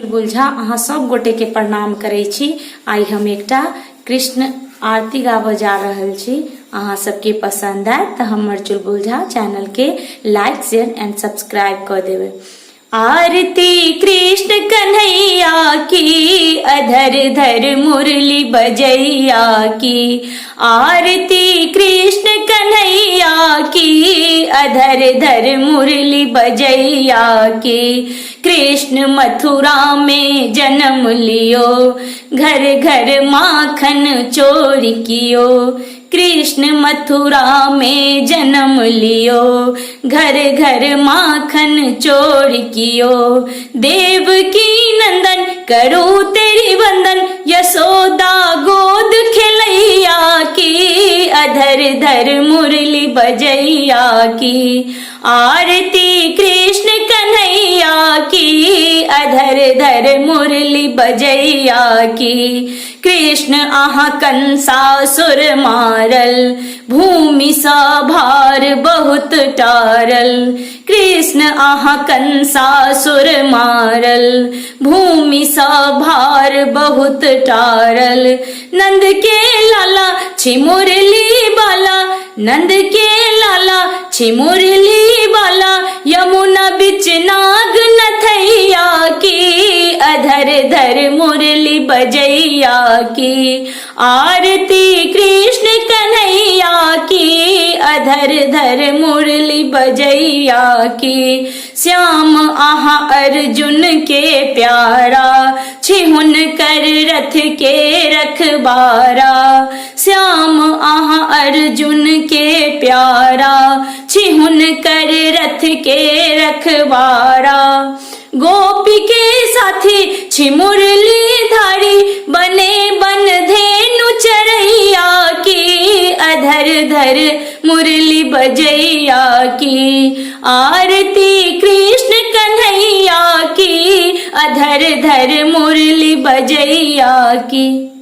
बुझा अहाँ सब गोटे के प्रणाम करे छी। आई हम एकटा कृष्ण आरती गाबऽ जा रहल छी। अहाँ सबके पसंद आए तो हमर चुलबुल झा चैनल के लाइक शेयर एंड सब्सक्राइब कर देवे। आरती कृष्ण कन्हैया की, अधर धर मुरली बजैया की। आरती कृष्ण कन्हैया की, अधर धर मुरली बजैया की। कृष्ण मथुरा में जन्म लियो, घर घर माखन चोरी कियो। कृष्ण मथुरा में जन्म लियो, घर घर माखन चोर कियो। देव की नंदन करो तेरी वंदन, यशोदा गोद खिलैया की। अधर धर मुरली बजैया की। आरती कृष्ण कन्हैया की, अधर धर मुरली बजैया की। कृष्ण आहा कंसासुर मारल, भूमि सा भार बहुत टारल। कृष्ण आहा कंसासुर मारल, भूमि सा भार बहुत टारल। नंद के लाला छी मुरली बाला, नंद के लाला छी मुरली बाला। यमुना बिच नाग नथैया की, अधर धर मुरली बजैया की। आरती कृष्ण कन्हैया की, अधर धर मुरली बजैया की। श्याम आहा अर्जुन के प्यारा, छिहुन कर रथ के रखबारा। श्याम आहा अर्जुन के प्यारा, छिहुन कर रथ के रखबारा। गोपी के साथी छी मुरली धारी, बने बन धेनु चरैया की। अधर धर मुरली बजैया की। आरती कृष्ण कन्हैया की, अधर धर मुरली बजैया की।